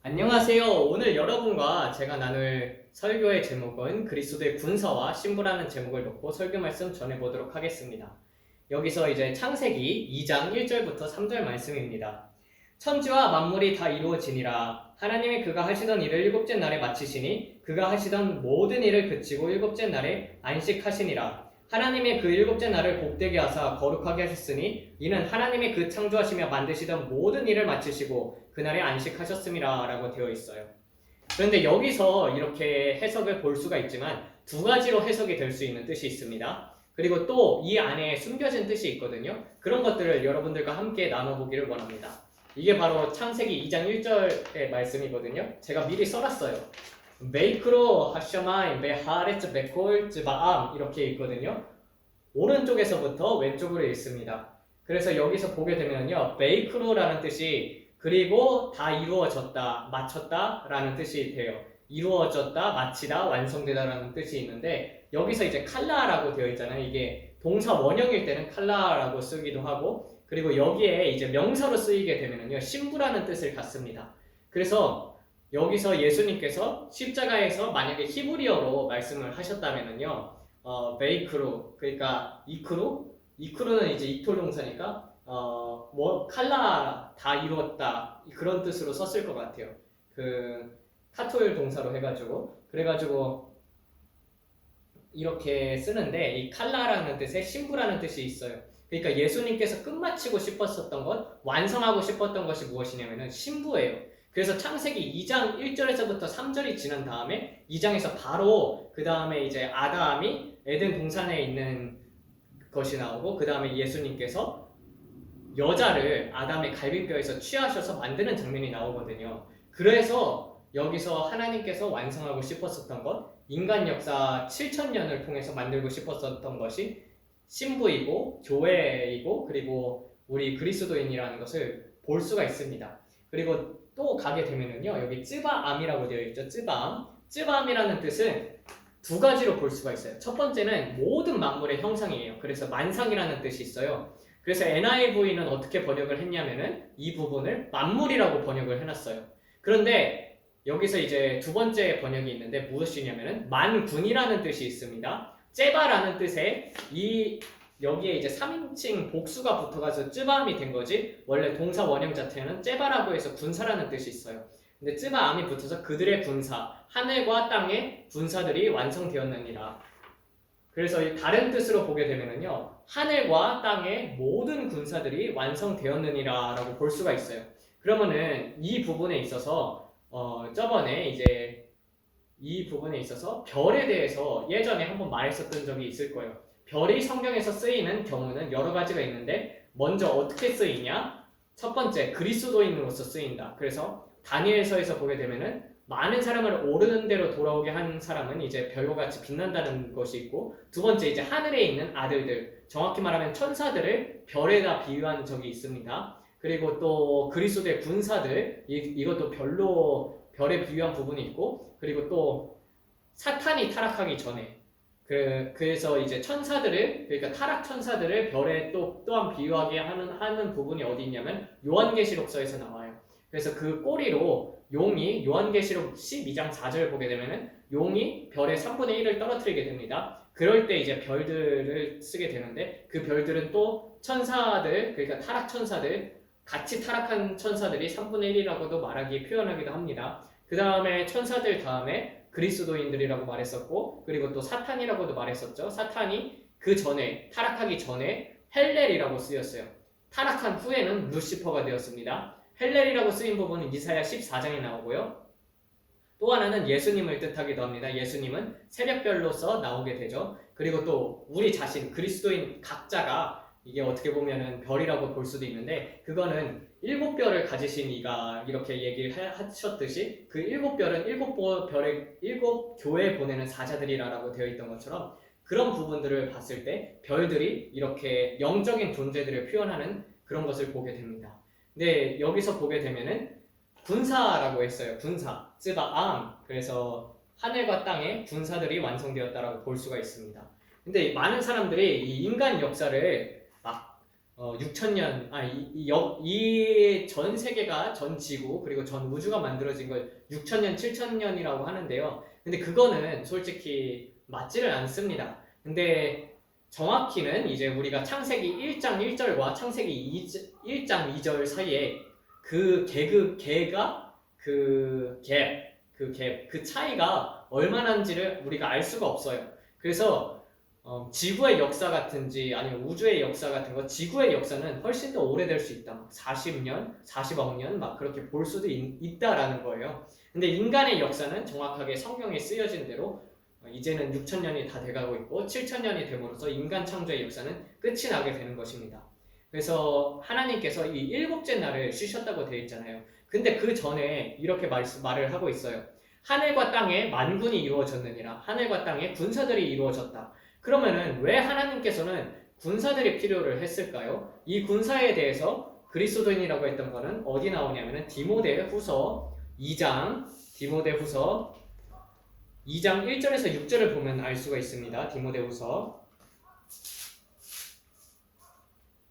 안녕하세요. 오늘 여러분과 제가 나눌 설교의 제목은 그리스도의 군사와 신부라는 제목을 놓고 설교 말씀 전해보도록 하겠습니다. 여기서 이제 창세기 2장 1절부터 3절 말씀입니다. 천지와 만물이 다 이루어지니라. 하나님이 그가 하시던 일을 일곱째 날에 마치시니 그가 하시던 모든 일을 그치고 일곱째 날에 안식하시니라. 하나님의 그 일곱째 날을 복되게 하사 거룩하게 하셨으니 이는 하나님이 그 창조하시며 만드시던 모든 일을 마치시고 그날에 안식하셨음이라 라고 되어 있어요. 그런데 여기서 이렇게 해석을 볼 수가 있지만 두 가지로 해석이 될 수 있는 뜻이 있습니다. 그리고 또 이 안에 숨겨진 뜻이 있거든요. 그런 것들을 여러분들과 함께 나눠보기를 원합니다. 이게 바로 창세기 2장 1절의 말씀이거든요. 제가 미리 써놨어요. 메이크로 하셔마이 메하레츠 베콜 즈바암 이렇게 있거든요. 오른쪽에서부터 왼쪽으로 있습니다. 그래서 여기서 보게 되면요, 메이크로라는 뜻이 그리고 다 이루어졌다, 마쳤다 라는 뜻이 돼요. 이루어졌다, 마치다, 완성되다 라는 뜻이 있는데 여기서 이제 칼라라고 되어 있잖아요. 이게 동사 원형일 때는 칼라라고 쓰기도 하고, 그리고 여기에 이제 명사로 쓰이게 되면요, 신부라는 뜻을 갖습니다. 그래서 여기서 예수님께서 십자가에서 만약에 히브리어로 말씀을 하셨다면요, 메이크로, 그러니까 이크로는 이제 이톨 동사니까 뭐 칼라 다 이루었다 그런 뜻으로 썼을 것 같아요. 그 카톨 동사로 해가지고 그래가지고 이렇게 쓰는데 이 칼라라는 뜻에 신부라는 뜻이 있어요. 그러니까 예수님께서 끝마치고 싶었었던 것, 완성하고 싶었던 것이 무엇이냐면은 신부예요. 그래서 창세기 2장 1절에서부터 3절이 지난 다음에 2장에서 바로 그 다음에 이제 아담이 에덴 동산에 있는 것이 나오고, 그 다음에 예수님께서 여자를 아담의 갈비뼈에서 취하셔서 만드는 장면이 나오거든요. 그래서 여기서 하나님께서 완성하고 싶었었던 것, 인간 역사 7,000년을 통해서 만들고 싶었었던 것이 신부이고 교회이고 그리고 우리 그리스도인이라는 것을 볼 수가 있습니다. 그리고 또 가게 되면은요, 여기 쯔바암이라고 되어 있죠. 쯔바암. 쯔바암이라는 뜻은 두 가지로 볼 수가 있어요. 첫 번째는 모든 만물의 형상이에요. 그래서 만상이라는 뜻이 있어요. 그래서 NIV는 어떻게 번역을 했냐면은 이 부분을 만물이라고 번역을 해놨어요. 그런데 여기서 이제 두 번째 번역이 있는데 무엇이냐면은 만군이라는 뜻이 있습니다. 째바라는 뜻에 여기에 이제 3인칭 복수가 붙어가지고 쯔바암이 된 거지, 원래 동사 원형 자체는 째바라고 해서 군사라는 뜻이 있어요. 근데 쯔바암이 붙어서 그들의 군사, 하늘과 땅의 군사들이 완성되었느니라. 그래서 다른 뜻으로 보게 되면은요, 하늘과 땅의 모든 군사들이 완성되었느니라 라고 볼 수가 있어요. 그러면은 이 부분에 있어서 저번에 이제 이 부분에 있어서 별에 대해서 예전에 한번 말했었던 적이 있을 거예요. 별이 성경에서 쓰이는 경우는 여러 가지가 있는데 먼저 어떻게 쓰이냐? 첫 번째, 그리스도인으로서 쓰인다. 그래서 다니엘서에서 보게 되면은 많은 사람을 오르는 대로 돌아오게 한 사람은 이제 별과 같이 빛난다는 것이 있고, 두 번째 이제 하늘에 있는 아들들, 정확히 말하면 천사들을 별에다 비유한 적이 있습니다. 그리고 또 그리스도의 군사들, 이것도 별에 비유한 부분이 있고, 그리고 또 사탄이 타락하기 전에 그래서 이제 천사들을, 그러니까 타락 천사들을 별에 또한 비유하게 하는 부분이 어디 있냐면 요한계시록서에서 나와요. 그래서 그 꼬리로 용이, 요한계시록 12장 4절 보게 되면은 용이 별의 3분의 1을 떨어뜨리게 됩니다. 그럴 때 이제 별들을 쓰게 되는데 그 별들은 또 천사들, 그러니까 타락 천사들, 같이 타락한 천사들이 3분의 1이라고도 표현하기도 합니다. 그 다음에 천사들 다음에 그리스도인들이라고 말했었고, 그리고 또 사탄이라고도 말했었죠. 사탄이 그 전에, 타락하기 전에 헬렐이라고 쓰였어요. 타락한 후에는 루시퍼가 되었습니다. 헬렐이라고 쓰인 부분은 이사야 14장에 나오고요. 또 하나는 예수님을 뜻하기도 합니다. 예수님은 새벽별로서 나오게 되죠. 그리고 또 우리 자신, 그리스도인 각자가 이게 어떻게 보면은 별이라고 볼 수도 있는데, 그거는 7별을 가지신 이가 이렇게 얘기를 하셨듯이 그 7별은 7 교회에 보내는 사자들이라고 되어 있던 것처럼, 그런 부분들을 봤을 때 별들이 이렇게 영적인 존재들을 표현하는 그런 것을 보게 됩니다. 근데 여기서 보게 되면은 군사라고 했어요. 군사, 쯔바암. 그래서 하늘과 땅의 군사들이 완성되었다라고 볼 수가 있습니다. 근데 많은 사람들이 이 인간 역사를 막 6천년, 이 전 세계가, 전 지구, 그리고 전 우주가 만들어진 걸 6천년, 7천년이라고 하는데요. 근데 그거는 솔직히 맞지를 않습니다. 근데 정확히는 이제 우리가 창세기 1장 1절과 창세기 1장 2절 사이에 그 개가 그 차이가 얼마나인지를 우리가 알 수가 없어요. 그래서 지구의 역사 같은지 아니면 우주의 역사 같은 거, 지구의 역사는 훨씬 더 오래될 수 있다. 40년, 40억 년 막 그렇게 볼 수도 있다라는 거예요. 근데 인간의 역사는 정확하게 성경에 쓰여진 대로 이제는 6천 년이 다 돼가고 있고 7천 년이 됨으로써 인간 창조의 역사는 끝이 나게 되는 것입니다. 그래서 하나님께서 이 일곱째 날을 쉬셨다고 되어 있잖아요. 근데 그 전에 이렇게 말을 하고 있어요. 하늘과 땅에 만군이 이루어졌느니라. 하늘과 땅에 군사들이 이루어졌다. 그러면은 왜 하나님께서는 군사들이 필요를 했을까요? 이 군사에 대해서 그리스도인이라고 했던 거는 어디 나오냐면은 디모데후서 2장 1절에서 6절을 보면 알 수가 있습니다. 디모데후서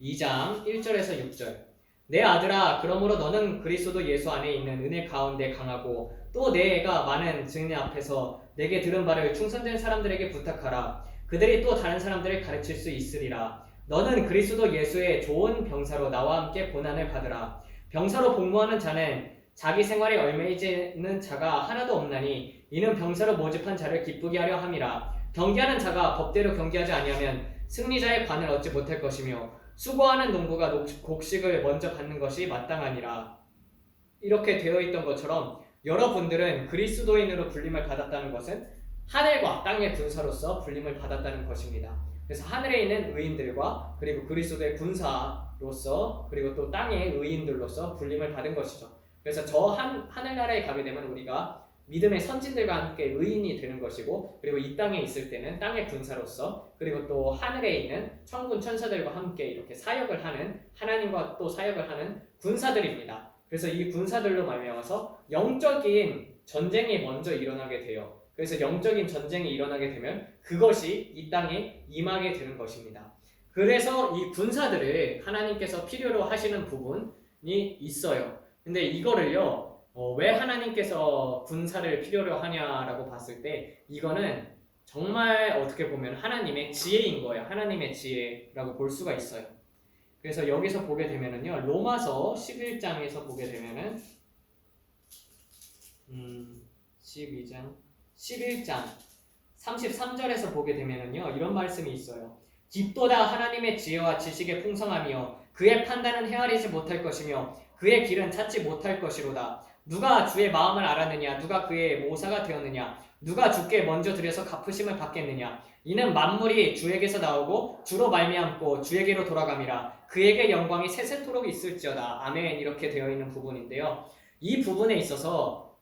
2장 1절에서 6절. 내 아들아, 그러므로 너는 그리스도 예수 안에 있는 은혜 가운데 강하고 또 내 애가 많은 증인 앞에서 내게 들은 바를 충성된 사람들에게 부탁하라. 그들이 또 다른 사람들을 가르칠 수 있으리라. 너는 그리스도 예수의 좋은 병사로 나와 함께 고난을 받으라. 병사로 복무하는 자는 자기 생활에 얽매이지는 자가 하나도 없나니 이는 병사로 모집한 자를 기쁘게 하려 함이라. 경기하는 자가 법대로 경기하지 아니하면 승리자의 관을 얻지 못할 것이며 수고하는 농부가 곡식을 먼저 받는 것이 마땅하니라. 이렇게 되어 있던 것처럼 여러분들은 그리스도인으로 불림을 받았다는 것은 하늘과 땅의 군사로서 불림을 받았다는 것입니다. 그래서 하늘에 있는 의인들과 그리고 그리스도의 군사로서 그리고 또 땅의 의인들로서 불림을 받은 것이죠. 그래서 저 하늘나라에 가게 되면 우리가 믿음의 선진들과 함께 의인이 되는 것이고, 그리고 이 땅에 있을 때는 땅의 군사로서 그리고 또 하늘에 있는 천군 천사들과 함께 이렇게 사역을 하는, 하나님과 또 사역을 하는 군사들입니다. 그래서 이 군사들로 말미암아서 영적인 전쟁이 먼저 일어나게 돼요. 그래서 영적인 전쟁이 일어나게 되면 그것이 이 땅에 임하게 되는 것입니다. 그래서 이 군사들을 하나님께서 필요로 하시는 부분이 있어요. 근데 이거를요, 왜 하나님께서 군사를 필요로 하냐라고 봤을 때 이거는 정말 어떻게 보면 하나님의 지혜인 거예요. 하나님의 지혜라고 볼 수가 있어요. 그래서 여기서 보게 되면은요, 로마서 11장에서 보게 되면은 11장 33절에서 보게 되면은요, 이런 말씀이 있어요. 깊도다 하나님의 지혜와 지식의 풍성하며 그의 판단은 헤아리지 못할 것이며 그의 길은 찾지 못할 것이로다. 누가 주의 마음을 알았느냐? 누가 그의 모사가 되었느냐? 누가 주께 먼저 드려서 갚으심을 받겠느냐? 이는 만물이 주에게서 나오고 주로 말미암고 주에게로 돌아감이라. 그에게 영광이 세세토록 있을지어다. 아멘. 이렇게 되어 있는 부분인데요. 이 부분에 있어서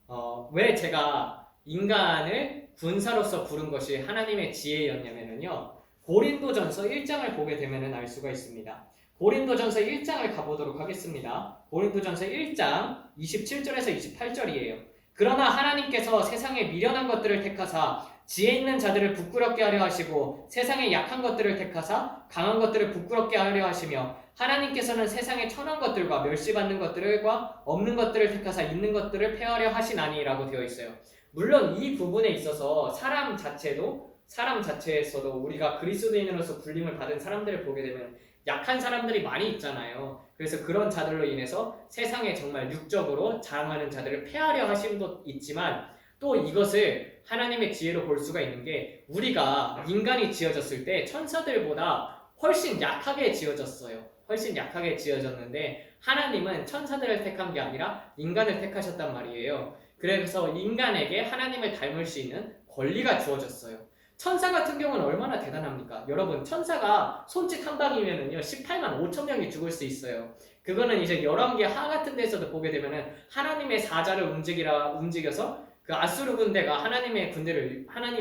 왜 제가 인간을 군사로서 부른 것이 하나님의 지혜였냐면요, 고린도전서 1장을 보게 되면 알 수가 있습니다. 고린도전서 1장을 가보도록 하겠습니다. 고린도전서 1장 27절에서 28절이에요. 그러나 하나님께서 세상에 미련한 것들을 택하사 지혜 있는 자들을 부끄럽게 하려 하시고 세상에 약한 것들을 택하사 강한 것들을 부끄럽게 하려 하시며 하나님께서는 세상에 천한 것들과 멸시받는 것들과 없는 것들을 택하사 있는 것들을 폐하려 하시나니라고 되어 있어요. 물론 이 부분에 있어서 사람 자체에서도 우리가 그리스도인으로서 불림을 받은 사람들을 보게 되면 약한 사람들이 많이 있잖아요. 그래서 그런 자들로 인해서 세상에 정말 육적으로 자랑하는 자들을 폐하려 하신 것도 있지만, 또 이것을 하나님의 지혜로 볼 수가 있는 게, 우리가 인간이 지어졌을 때 천사들보다 훨씬 약하게 지어졌어요. 훨씬 약하게 지어졌는데 하나님은 천사들을 택한 게 아니라 인간을 택하셨단 말이에요. 그래서 인간에게 하나님을 닮을 수 있는 권리가 주어졌어요. 천사 같은 경우는 얼마나 대단합니까? 여러분, 천사가 손짓 한 방이면은요 18만 5천 명이 죽을 수 있어요. 그거는 이제 열왕기 하 같은 데서도 보게 되면은 하나님의 사자를 움직여서 그 아수르 군대가 하나님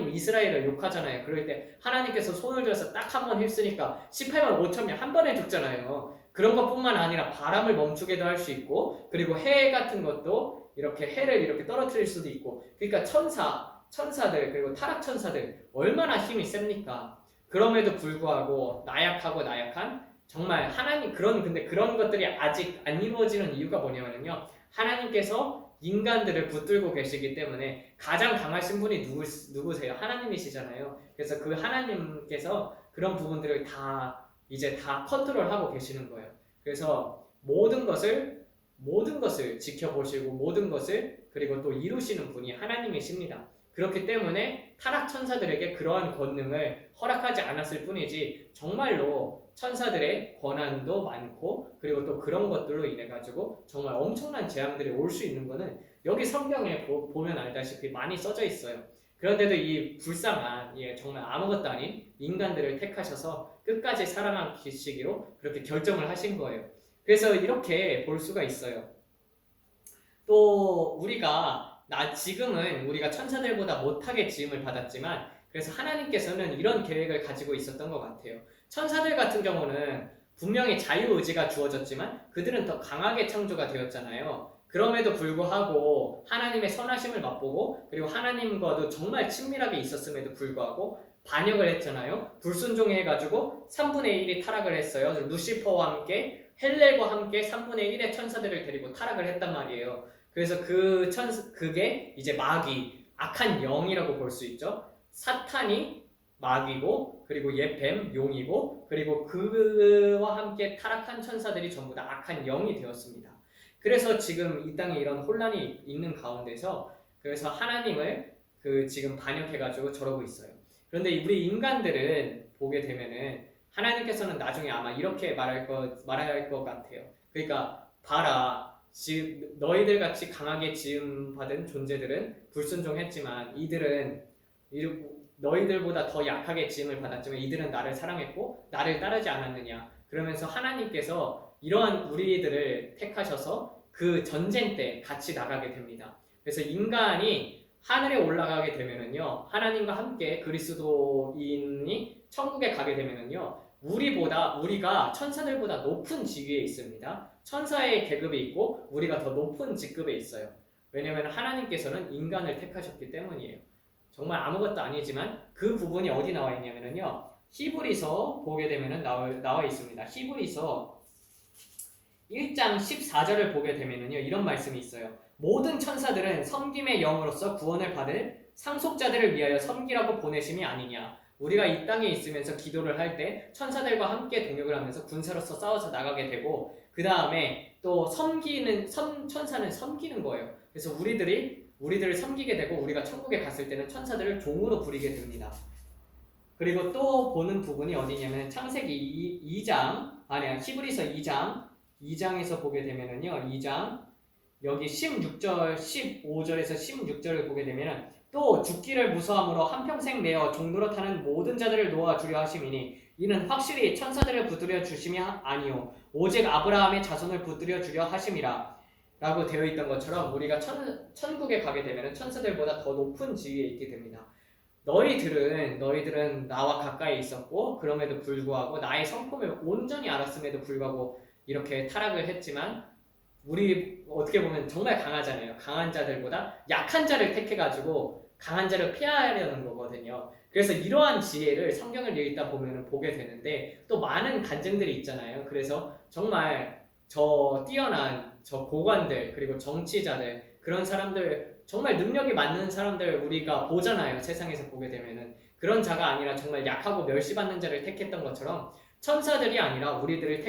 이스라엘을 욕하잖아요. 그럴 때 하나님께서 손을 들어서 딱 한 번 휩쓰니까 18만 5천 명 한 번에 죽잖아요. 그런 것뿐만 아니라 바람을 멈추게도 할 수 있고, 그리고 해 같은 것도 이렇게 해를 이렇게 떨어뜨릴 수도 있고, 그러니까 천사들 그리고 타락천사들 얼마나 힘이 셉니까? 그럼에도 불구하고 나약하고 나약한 정말 하나님 근데 그런 것들이 아직 안 이루어지는 이유가 뭐냐면요. 하나님께서 인간들을 붙들고 계시기 때문에 가장 강하신 분이 누구세요? 하나님이시잖아요. 그래서 그 하나님께서 그런 부분들을 이제 다 컨트롤하고 계시는 거예요. 그래서 모든 것을 지켜보시고 모든 것을 그리고 또 이루시는 분이 하나님이십니다. 그렇기 때문에 타락 천사들에게 그러한 권능을 허락하지 않았을 뿐이지 정말로 천사들의 권한도 많고 그리고 또 그런 것들로 인해 가지고 정말 엄청난 재앙들이 올 수 있는 거는 여기 성경에 보면 알다시피 많이 써져 있어요. 그런데도 이 불쌍한 정말 아무것도 아닌 인간들을 택하셔서 끝까지 사랑하시기로 그렇게 결정을 하신 거예요. 그래서 이렇게 볼 수가 있어요. 또 지금은 우리가 천사들보다 못하게 지음을 받았지만 그래서 하나님께서는 이런 계획을 가지고 있었던 것 같아요. 천사들 같은 경우는 분명히 자유의지가 주어졌지만 그들은 더 강하게 창조가 되었잖아요. 그럼에도 불구하고 하나님의 선하심을 맛보고 그리고 하나님과도 정말 친밀하게 있었음에도 불구하고 반역을 했잖아요. 불순종해가지고 3분의 1이 타락을 했어요. 루시퍼와 함께 헬렐과 함께 3분의 1의 천사들을 데리고 타락을 했단 말이에요. 그래서 그게 이제 마귀, 악한 영이라고 볼 수 있죠. 사탄이 마귀고 그리고 옛뱀, 용이고 그리고 그와 함께 타락한 천사들이 전부 다 악한 영이 되었습니다. 그래서 지금 이 땅에 이런 혼란이 있는 가운데서 그래서 하나님을 지금 반역해가지고 저러고 있어요. 그런데 우리 인간들은 보게 되면은 하나님께서는 나중에 아마 이렇게 말할 것 같아요. 그러니까 봐라. 너희들 같이 강하게 지음받은 존재들은 불순종했지만 이들은 너희들보다 더 약하게 지음을 받았지만 이들은 나를 사랑했고 나를 따르지 않았느냐. 그러면서 하나님께서 이러한 우리들을 택하셔서 그 전쟁 때 같이 나가게 됩니다. 그래서 인간이 하늘에 올라가게 되면은요, 하나님과 함께 그리스도인이 천국에 가게 되면은요, 우리가 천사들보다 높은 지위에 있습니다. 천사의 계급이 있고 우리가 더 높은 직급에 있어요. 왜냐하면 하나님께서는 인간을 택하셨기 때문이에요. 정말 아무것도 아니지만 그 부분이 어디 나와 있냐면요, 히브리서 보게 되면은 나와 있습니다. 히브리서 1장 14절을 보게 되면은요, 이런 말씀이 있어요. 모든 천사들은 섬김의 영으로서 구원을 받을 상속자들을 위하여 섬기라고 보내심이 아니냐. 우리가 이 땅에 있으면서 기도를 할 때 천사들과 함께 동역을 하면서 군사로서 싸워서 나가게 되고 그 다음에 또 천사는 섬기는 거예요. 그래서 우리들을 섬기게 되고 우리가 천국에 갔을 때는 천사들을 종으로 부리게 됩니다. 그리고 또 보는 부분이 어디냐면 창세기 히브리서 2장에서 보게 되면은요, 2장 여기 16절, 15절에서 16절을 보게 되면은 또 죽기를 무서함으로 한평생 내어 종노릇하는 모든 자들을 놓아주려 하심이니 이는 확실히 천사들을 붙들여 주심이 아니요 오직 아브라함의 자손을 붙들여 주려 하심이라 라고 되어 있던 것처럼 우리가 천국에 가게 되면 천사들보다 더 높은 지위에 있게 됩니다. 너희들은 나와 가까이 있었고 그럼에도 불구하고 나의 성품을 온전히 알았음에도 불구하고 이렇게 타락을 했지만 우리 어떻게 보면 정말 강하잖아요. 강한 자들보다 약한 자를 택해가지고 강한 자를 피하려는 거거든요. 그래서 이러한 지혜를 성경을 읽다 보면 보게 되는데 또 많은 간증들이 있잖아요. 그래서 정말 뛰어난 고관들 그리고 정치자들 그런 사람들 정말 능력이 많은 사람들 우리가 보잖아요. 세상에서 보게 되면은 그런 자가 아니라 정말 약하고 멸시받는 자를 택했던 것처럼 천사들이 아니라 우리들을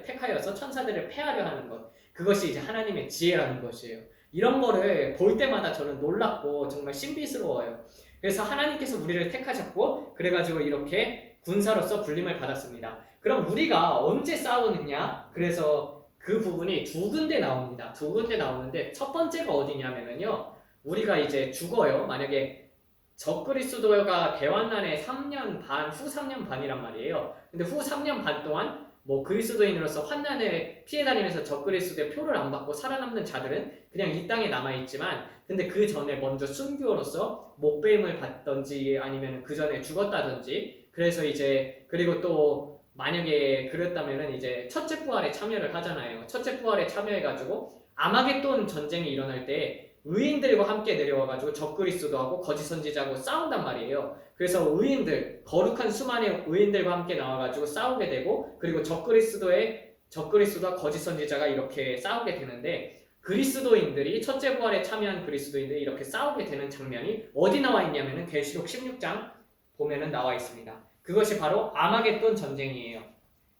택하여서 천사들을 패하려 하는 것 그것이 이제 하나님의 지혜라는 것이에요. 이런 거를 볼 때마다 저는 놀랍고 정말 신비스러워요. 그래서 하나님께서 우리를 택하셨고 그래가지고 이렇게 군사로서 불림을 받았습니다. 그럼 우리가 언제 싸우느냐? 그래서 그 부분이 두 군데 나옵니다. 두 군데 나오는데 첫 번째가 어디냐면요. 우리가 이제 죽어요. 만약에 적그리스도가 대환란의 3년 반, 후 3년 반이란 말이에요. 근데 후 3년 반 동안 그리스도인으로서 환난을 피해 다니면서 적그리스도의 표를 안 받고 살아남는 자들은 그냥 이 땅에 남아있지만 근데 그 전에 먼저 순교로서 목배임을 받던지 아니면 그 전에 죽었다든지 그래서 이제 그리고 또 만약에 그랬다면은 이제 첫째 부활에 참여를 하잖아요. 첫째 부활에 참여해가지고 아마겟돈 전쟁이 일어날 때 의인들과 함께 내려와가지고 적그리스도 하고 거짓 선지자하고 싸운단 말이에요. 그래서 의인들, 거룩한 수많은 의인들과 함께 나와가지고 싸우게 되고, 그리고 적그리스도와 거짓 선지자가 이렇게 싸우게 되는데, 그리스도인들이 첫째 부활에 참여한 그리스도인들이 이렇게 싸우게 되는 장면이 어디 나와 있냐면은 계시록 16장 보면은 나와 있습니다. 그것이 바로 아마겟돈 전쟁이에요.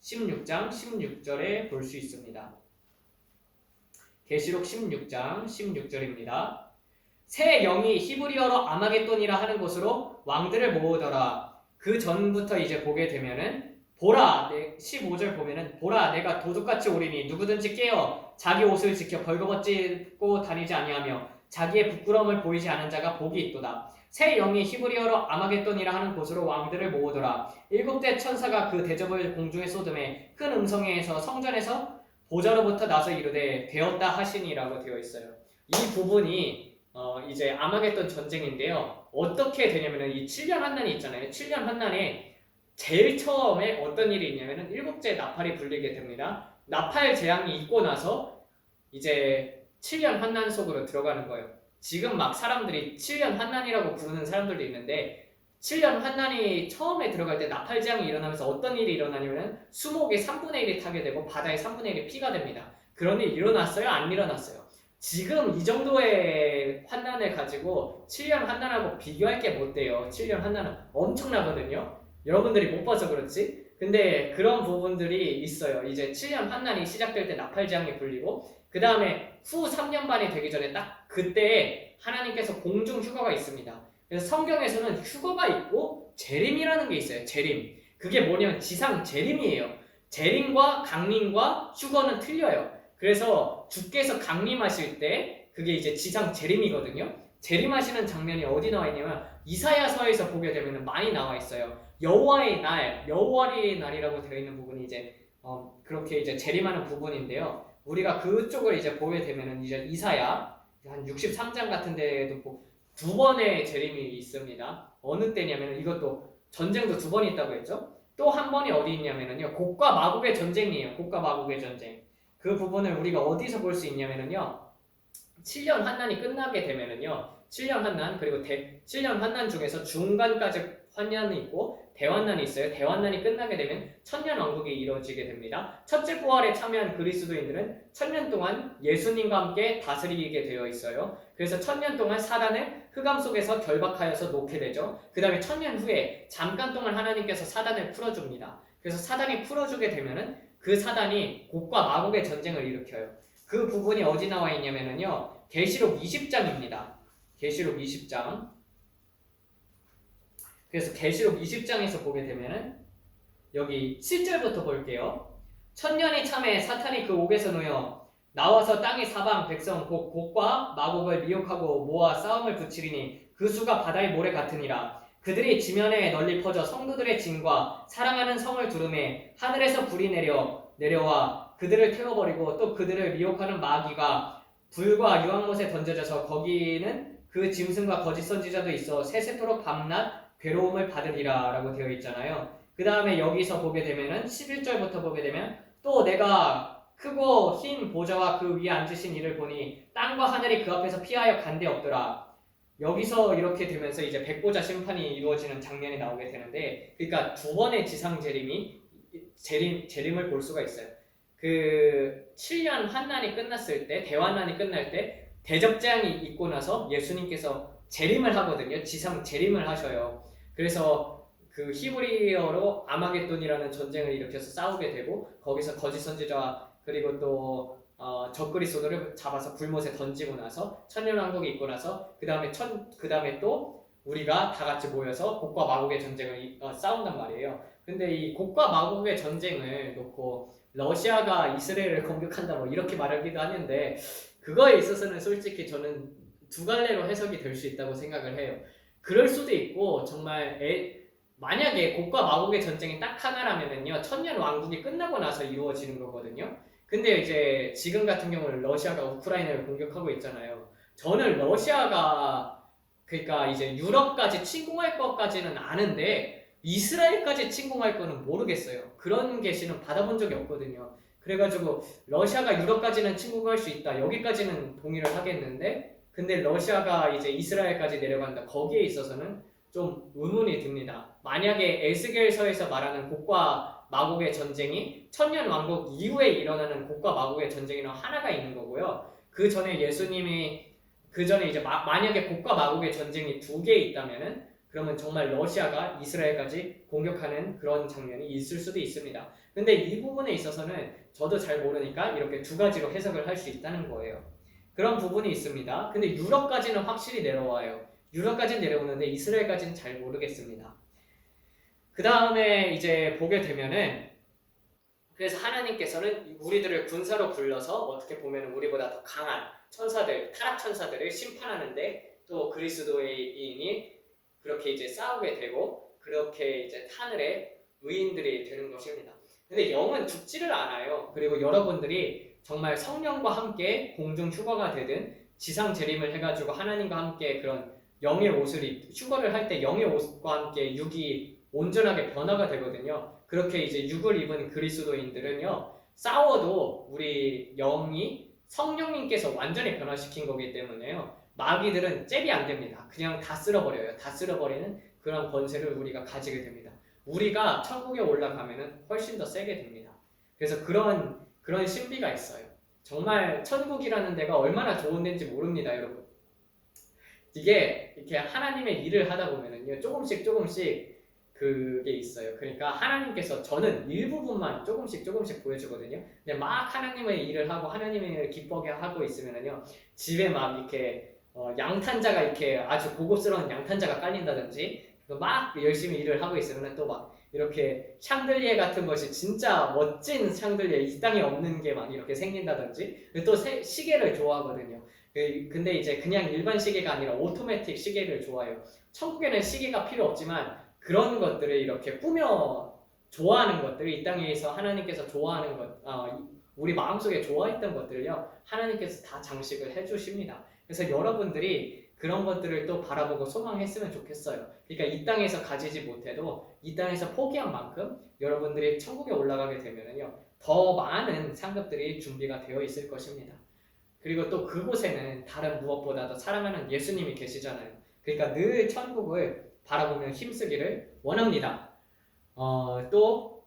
16장 16절에 볼 수 있습니다. 계시록 16장 16절입니다. 새 영이 히브리어로 아마겟돈이라 하는 곳으로 왕들을 모으더라. 그 전부터 이제 보게 되면은 보라, 15절 보면은 보라 내가 도둑같이 오리니 누구든지 깨어 자기 옷을 지켜 벌거벗고 다니지 아니하며 자기의 부끄러움을 보이지 않은 자가 복이 있도다. 새 영이 히브리어로 아마겟돈이라 하는 곳으로 왕들을 모으더라. 7대 천사가 그 대접을 공중에 쏟음에 큰 음성에서 성전에서 보좌로부터 나서 이르되 되었다 하시니라고 되어 있어요. 이 부분이 이제 아마겟돈 전쟁인데요. 어떻게 되냐면은 이 7년 환난이 있잖아요. 7년 환난에 제일 처음에 어떤 일이 있냐면은 7째 나팔이 불리게 됩니다. 나팔 재앙이 있고 나서 이제 7년 환난 속으로 들어가는 거예요. 지금 막 사람들이 7년 환난이라고 부르는 사람들도 있는데 7년 환난이 처음에 들어갈 때 나팔 재앙이 일어나면서 어떤 일이 일어나냐면은 수목의 3분의 1이 타게 되고 바다의 3분의 1이 피가 됩니다. 그런 일이 일어났어요? 안 일어났어요? 지금 이 정도의 환난을 가지고 7년 환난하고 비교할 게 못 돼요. 7년 환난은 엄청나거든요. 여러분들이 못 봐서 그렇지? 근데 그런 부분들이 있어요. 이제 7년 환난이 시작될 때 나팔 재앙이 불리고 그 다음에 후 3년 반이 되기 전에 딱 그때에 하나님께서 공중 휴거가 있습니다. 그래서 성경에서는 휴거가 있고 재림이라는 게 있어요. 재림. 그게 뭐냐면 지상 재림이에요. 재림과 강림과 휴거는 틀려요. 그래서 주께서 강림하실 때 그게 이제 지상 재림이거든요. 재림하시는 장면이 어디 나와 있냐면 이사야서에서 보게 되면 많이 나와 있어요. 여호와의 날, 여호와의 날이라고 되어 있는 부분이 이제 그렇게 이제 재림하는 부분인데요. 우리가 그쪽을 이제 보게 되면은 이제 이사야 한 63장 같은 데에도 두 번의 재림이 있습니다. 어느 때냐면 이것도 전쟁도 두 번 있다고 했죠. 또 한 번이 어디 있냐면요. 곡과 마곡의 전쟁이에요. 곡과 마곡의 전쟁. 그 부분을 우리가 어디서 볼 수 있냐면요. 7년 환난이 끝나게 되면은요. 7년 환난 그리고 7년 환난 중에서 중간까지 환난이 있고 대환난이 있어요. 대환난이 끝나게 되면 천년 왕국이 이루어지게 됩니다. 첫째 부활에 참여한 그리스도인들은 1000년 동안 예수님과 함께 다스리게 되어 있어요. 그래서 1000년 동안 사단을 흑암 속에서 결박하여서 놓게 되죠. 그 다음에 1000년 후에 잠깐 동안 하나님께서 사단을 풀어줍니다. 그래서 사단이 풀어주게 되면은 그 사단이 곡과 마곡의 전쟁을 일으켜요. 그 부분이 어디 나와 있냐면요. 계시록 20장입니다. 계시록 20장. 그래서 계시록 20장에서 보게 되면은 여기 7절부터 볼게요. 천년이 참에 사탄이 그 옥에서 놓여 나와서 땅의 사방 백성 곧 곡과 마곡을 미혹하고 모아 싸움을 붙이리니 그 수가 바다의 모래 같으니라. 그들이 지면에 널리 퍼져 성도들의 진과 사랑하는 성을 두르매 하늘에서 불이 내려와 그들을 태워버리고 또 그들을 미혹하는 마귀가 불과 유황못에 던져져서 거기는 그 짐승과 거짓 선지자도 있어 세세토록 밤낮 괴로움을 받으리라 라고 되어 있잖아요. 그 다음에 여기서 보게 되면은 11절부터 보게 되면 또 내가 크고 흰 보좌와 그 위에 앉으신 이를 보니 땅과 하늘이 그 앞에서 피하여 간데 없더라. 여기서 이렇게 되면서 이제 백보자 심판이 이루어지는 장면이 나오게 되는데, 그러니까 두 번의 지상 재림을 볼 수가 있어요. 그 7년 환난이 끝났을 때, 대환난이 끝날 때 대접재앙이 있고 나서 예수님께서 재림을 하거든요. 지상 재림을 하셔요. 그래서 그 히브리어로 아마겟돈이라는 전쟁을 일으켜서 싸우게 되고 거기서 거짓 선지자와 그리고 또 적그리스도를 잡아서 불못에 던지고 나서 천년왕국이 있고 나서 그 다음에 또 우리가 다 같이 모여서 곡과 마곡의 전쟁을 싸운단 말이에요. 근데 이 곡과 마곡의 전쟁을 놓고 러시아가 이스라엘을 공격한다 뭐 이렇게 말하기도 하는데 그거에 있어서는 솔직히 저는 두 갈래로 해석이 될 수 있다고 생각을 해요. 그럴 수도 있고 정말 만약에 곡과 마곡의 전쟁이 딱 하나라면은요 천년 왕국이 끝나고 나서 이루어지는 거거든요. 근데 이제 지금 같은 경우는 러시아가 우크라이나를 공격하고 있잖아요. 저는 러시아가 그러니까 이제 유럽까지 침공할 것까지는 아는데 이스라엘까지 침공할 거는 모르겠어요. 그런 계시는 받아본 적이 없거든요. 그래가지고 러시아가 유럽까지는 침공할 수 있다. 여기까지는 동의를 하겠는데 근데 러시아가 이제 이스라엘까지 내려간다. 거기에 있어서는 좀 의문이 듭니다. 만약에 에스겔서에서 말하는 곡과 마곡의 전쟁이 천년 왕국 이후에 일어나는 곡과 마곡의 전쟁이랑 하나가 있는 거고요. 그 전에 예수님이 그 전에 이제 만약에 곡과 마곡의 전쟁이 두 개 있다면은 그러면 정말 러시아가 이스라엘까지 공격하는 그런 장면이 있을 수도 있습니다. 근데 이 부분에 있어서는 저도 잘 모르니까 이렇게 두 가지로 해석을 할 수 있다는 거예요. 그런 부분이 있습니다. 근데 유럽까지는 확실히 내려와요. 유럽까지는 내려오는데 이스라엘까지는 잘 모르겠습니다. 그 다음에 이제 보게 되면은 그래서 하나님께서는 우리들을 군사로 불러서 어떻게 보면 우리보다 더 강한 천사들, 타락 천사들을 심판하는데 또 그리스도인이 그렇게 이제 싸우게 되고 그렇게 이제 하늘의 의인들이 되는 것입니다. 근데 영은 죽지를 않아요. 그리고 여러분들이 정말 성령과 함께 공중 휴거가 되든 지상 재림을 해가지고 하나님과 함께 그런 영의 옷을 휴거를 할 때 영의 옷과 함께 육이 온전하게 변화가 되거든요. 그렇게 이제 육을 입은 그리스도인들은요, 싸워도 우리 영이 성령님께서 완전히 변화시킨 거기 때문에요. 마귀들은 잽이 안 됩니다. 그냥 다 쓸어버려요. 다 쓸어버리는 그런 권세를 우리가 가지게 됩니다. 우리가 천국에 올라가면은 훨씬 더 세게 됩니다. 그래서 그런 신비가 있어요. 정말 천국이라는 데가 얼마나 좋은 데인지 모릅니다, 여러분. 이게 이렇게 하나님의 일을 하다 보면은요, 조금씩 그게 있어요. 그러니까 하나님께서 저는 일부분만 조금씩 보여주거든요. 근데 막 하나님의 일을 하고 하나님의 일을 기쁘게 하고 있으면은요, 집에 막 이렇게 양탄자가 이렇게 아주 고급스러운 양탄자가 깔린다든지 막 열심히 일을 하고 있으면 또 막 이렇게 샹들리에 같은 것이 진짜 멋진 샹들리에 이 땅에 없는 게 막 이렇게 생긴다든지 또 시계를 좋아하거든요. 근데 이제 그냥 일반 시계가 아니라 오토매틱 시계를 좋아해요. 천국에는 시계가 필요 없지만 그런 것들을 이렇게 꾸며 좋아하는 것들, 이 땅에서 하나님께서 좋아하는 것, 우리 마음속에 좋아했던 것들을요, 하나님께서 다 장식을 해주십니다. 그래서 여러분들이 그런 것들을 또 바라보고 소망했으면 좋겠어요. 그러니까 이 땅에서 가지지 못해도 이 땅에서 포기한 만큼 여러분들이 천국에 올라가게 되면은요, 더 많은 상급들이 준비가 되어 있을 것입니다. 그리고 또 그곳에는 다른 무엇보다도 사랑하는 예수님이 계시잖아요. 그러니까 늘 천국을 바라보며 힘쓰기를 원합니다. 또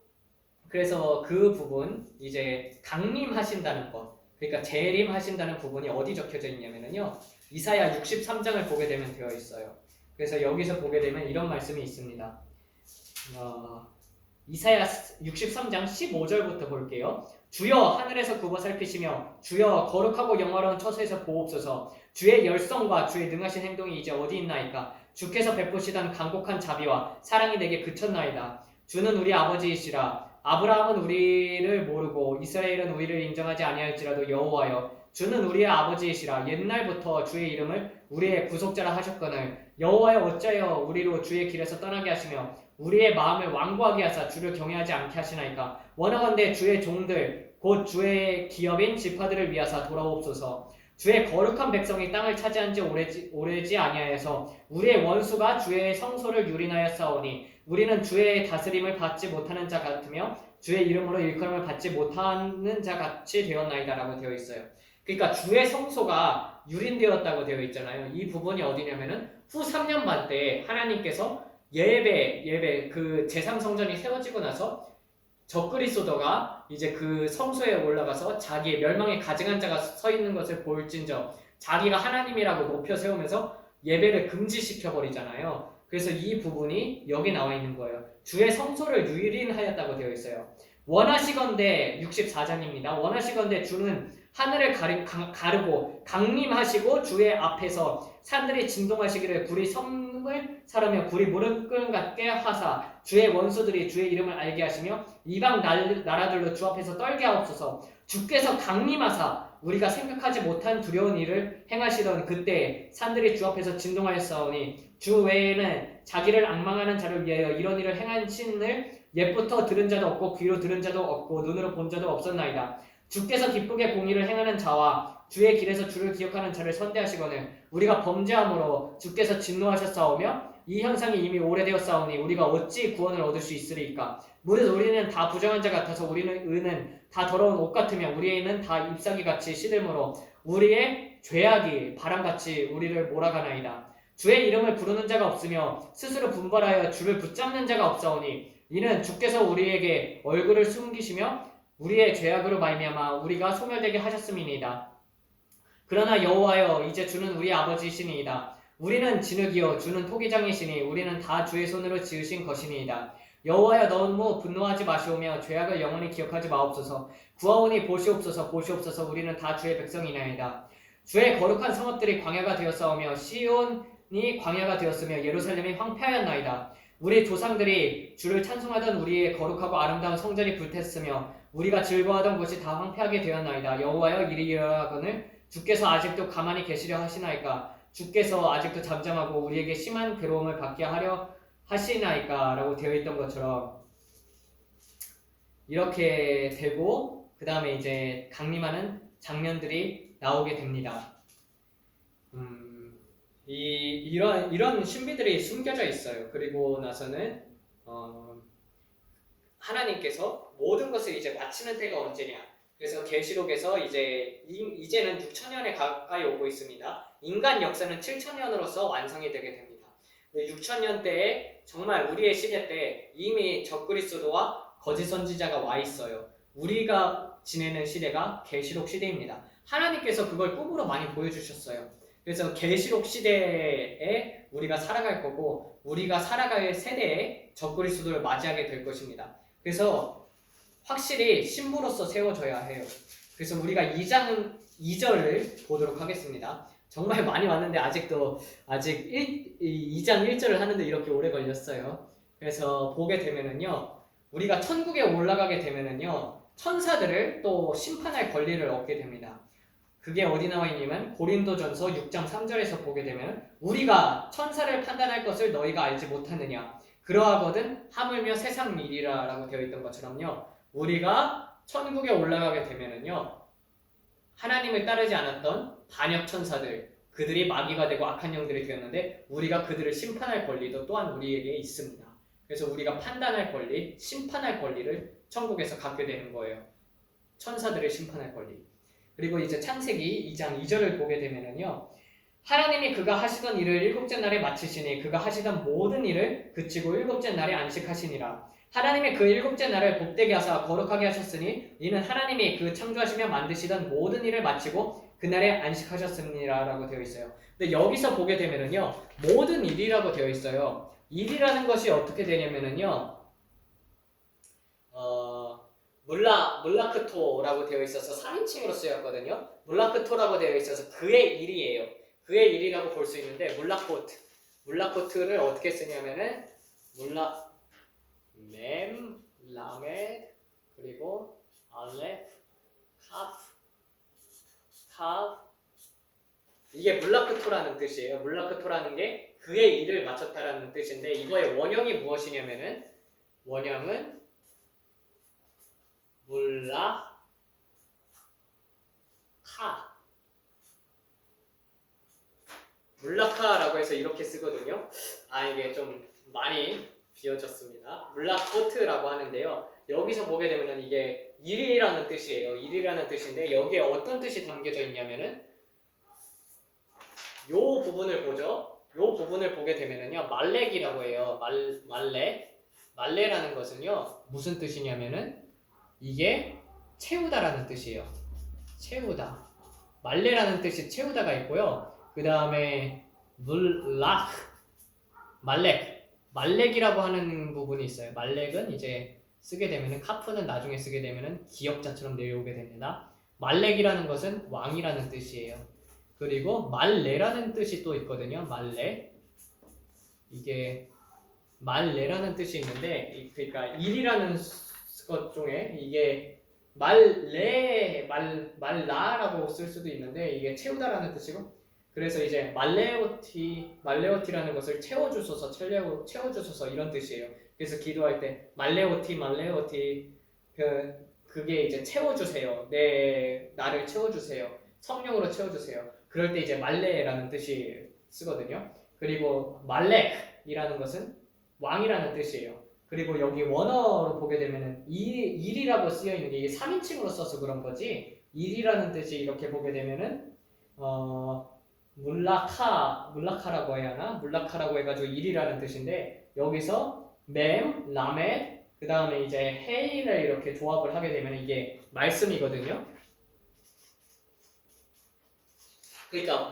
그래서 그 부분 이제 강림하신다는 것, 그러니까 재림하신다는 부분이 어디 적혀져 있냐면요, 이사야 63장을 보게 되면 되어 있어요. 그래서 여기서 보게 되면 이런 말씀이 있습니다. 이사야 63장 15절부터 볼게요. 주여 하늘에서 굽어 살피시며 주여 거룩하고 영화로운 처소에서 보옵소서. 주의 열성과 주의 능하신 행동이 이제 어디 있나이까. 주께서 베푸시던 간곡한 자비와 사랑이 내게 그쳤나이다. 주는 우리 아버지이시라. 아브라함은 우리를 모르고 이스라엘은 우리를 인정하지 아니할지라도 여호와여, 주는 우리의 아버지이시라. 옛날부터 주의 이름을 우리의 구속자라 하셨거늘 여호와여, 어찌하여 우리로 주의 길에서 떠나게 하시며 우리의 마음을 완고하게 하사 주를 경외하지 않게 하시나이까. 원하건대 주의 종들 곧 주의 기업인 지파들을 위하사 돌아옵소서. 주의 거룩한 백성이 땅을 차지한 지 오래지 아니하여서 우리의 원수가 주의 성소를 유린하여 싸우니 우리는 주의 다스림을 받지 못하는 자 같으며 주의 이름으로 일컬음을 받지 못하는 자 같이 되었나이다 라고 되어 있어요. 그러니까 주의 성소가 유린되었다고 되어 있잖아요. 이 부분이 어디냐면은 후 3년 반 때 하나님께서 예배 그 제3성전이 세워지고 나서 적그리스도가 이제 그 성소에 올라가서 자기의 멸망에 가증한 자가 서 있는 것을 볼진저 자기가 하나님이라고 높여 세우면서 예배를 금지시켜 버리잖아요. 그래서 이 부분이 여기 나와 있는 거예요. 주의 성소를 유린하였다고 되어 있어요. 원하시건대 64장입니다. 원하시건대 주는 하늘을 가르고 강림하시고 주의 앞에서 산들이 진동하시기를 굴이 섬을 사르며 굴이 무릎 꿇게 하사 주의 원수들이 주의 이름을 알게 하시며 이방 나라들로 주 앞에서 떨게 하옵소서. 주께서 강림하사 우리가 생각하지 못한 두려운 일을 행하시던 그때에 산들이 주 앞에서 진동하였사오니 주 외에는 자기를 앙망하는 자를 위하여 이런 일을 행하신을 옛부터 들은 자도 없고 귀로 들은 자도 없고 눈으로 본 자도 없었나이다. 주께서 기쁘게 공의를 행하는 자와 주의 길에서 주를 기억하는 자를 선대하시거늘 우리가 범죄함으로 주께서 진노하셨사오며 이 형상이 이미 오래되었사오니 우리가 어찌 구원을 얻을 수 있으리이까. 무릇 우리는 다 부정한 자 같아서 우리는 의는 다 더러운 옷 같으며 우리의 의는 다 잎사귀 같이 시들므로 우리의 죄악이 바람같이 우리를 몰아가나이다. 주의 이름을 부르는 자가 없으며 스스로 분발하여 주를 붙잡는 자가 없사오니 이는 주께서 우리에게 얼굴을 숨기시며 우리의 죄악으로 말미암아 우리가 소멸되게 하셨음이니이다. 그러나 여호와여 이제 주는 우리 아버지시니이다. 우리는 진흙이요 주는 토기장이시니 우리는 다 주의 손으로 지으신 것이니이다. 여호와여 너무 분노하지 마시오며 죄악을 영원히 기억하지 마옵소서. 구하오니 보시옵소서 보시옵소서 우리는 다 주의 백성이나이다. 주의 거룩한 성읍들이 광야가 되었사오며 시온이 광야가 되었으며 예루살렘이 황폐하였나이다. 우리 조상들이 주를 찬송하던 우리의 거룩하고 아름다운 성전이 불탔으며 우리가 즐거워하던 곳이 다 황폐하게 되었나이다. 여호와여 이리하거늘 주께서 아직도 가만히 계시려 하시나이까? 주께서 아직도 잠잠하고 우리에게 심한 괴로움을 받게 하려 하시나이까? 라고 되어 있던 것처럼 이렇게 되고 그 다음에 이제 강림하는 장면들이 나오게 됩니다. 이런 신비들이 숨겨져 있어요. 그리고 나서는 하나님께서 모든 것을 이제 마치는 때가 언제냐? 그래서 계시록에서 이제는 6천년에 가까이 오고 있습니다. 인간 역사는 7천년으로서 완성이 되게 됩니다. 6천년 때에 정말 우리의 시대 때 이미 적그리스도와 거짓 선지자가 와 있어요. 우리가 지내는 시대가 계시록 시대입니다. 하나님께서 그걸 꿈으로 많이 보여주셨어요. 그래서 계시록 시대에 우리가 살아갈 거고 우리가 살아갈 세대에 적그리스도를 맞이하게 될 것입니다. 그래서 확실히 신부로서 세워져야 해요. 그래서 우리가 2절을 보도록 하겠습니다. 정말 많이 왔는데 아직 2장 1절을 하는데 이렇게 오래 걸렸어요. 그래서 보게 되면은요, 우리가 천국에 올라가게 되면은요, 천사들을 또 심판할 권리를 얻게 됩니다. 그게 어디 나와 있냐면 고린도전서 6장 3절에서 보게 되면 우리가 천사를 판단할 것을 너희가 알지 못하느냐 그러하거든 하물며 세상 일이라 라고 되어 있던 것처럼요, 우리가 천국에 올라가게 되면은요, 하나님을 따르지 않았던 반역 천사들, 그들이 마귀가 되고 악한 영들이 되었는데 우리가 그들을 심판할 권리도 또한 우리에게 있습니다. 그래서 우리가 판단할 권리, 심판할 권리를 천국에서 갖게 되는 거예요. 천사들을 심판할 권리. 그리고 이제 창세기 2장 2절을 보게 되면은요, 하나님이 그가 하시던 일을 일곱째 날에 마치시니 그가 하시던 모든 일을 그치고 일곱째 날에 안식하시니라. 하나님이 그 일곱째 날을 복되게 하사 거룩하게 하셨으니 이는 하나님이 그 창조하시며 만드시던 모든 일을 마치고 그날에 안식하셨습니다 라고 되어 있어요. 근데 여기서 보게 되면은요, 모든 일이라고 되어 있어요. 일이라는 것이 어떻게 되냐면은요, 물라크토라고 되어 있어서 3인칭으로 쓰였거든요. 물라크토라고 되어 있어서 그의 일이에요. 그의 일이라고 볼 수 있는데 물라코트를 어떻게 쓰냐면은 램, 라멧, 그리고 알레, 캅 이게 물라크토라는 뜻이에요. 물라크토라는 게 그의 일을 마쳤다라는 뜻인데 이거의 원형이 무엇이냐면은 원형은 물라카라고 해서 이렇게 쓰거든요. 이게 좀 많이 비어졌습니다. 물라코트라고 하는데요. 여기서 보게 되면은 이게 일이라는 뜻이에요. 일이라는 뜻인데 여기에 어떤 뜻이 담겨져 있냐면은 요 부분을 보죠. 요 부분을 보게 되면은요, 말렉이라고 해요. 말레라는 것은요, 무슨 뜻이냐면은 이게 채우다라는 뜻이에요. 채우다. 말레라는 뜻이 채우다가 있고요. 그 다음에 말렉이라고 하는 부분이 있어요. 말렉은 이제 쓰게 되면은 카프는 나중에 쓰게 되면은 기역자처럼 내려오게 됩니다. 말렉이라는 것은 왕이라는 뜻이에요. 그리고 말레라는 뜻이 또 있거든요. 이게 말레라는 뜻이 있는데, 그러니까 일이라는 것 중에 이게 말라라고 쓸 수도 있는데 이게 채우다라는 뜻이고, 그래서 이제 말레오티라는 것을 채워주소서 이런 뜻이에요. 그래서 기도할 때 말레오티 그게 이제 채워주세요. 나를 채워주세요. 성령으로 채워주세요. 그럴 때 이제 말레라는 뜻이 쓰거든요. 그리고 말렉이라는 것은 왕이라는 뜻이에요. 그리고 여기 원어로 보게 되면은 일이라고 쓰여 있는 게 이게 3인칭으로 써서 그런 거지, 일이라는 뜻이 이렇게 보게 되면은 물라카라고 해야 하나? 물라카라고 해가지고 일이라는 뜻인데 여기서 맴, 라멧, 그 다음에 이제 헤이를 이렇게 조합을 하게 되면 이게 말씀이거든요. 그러니까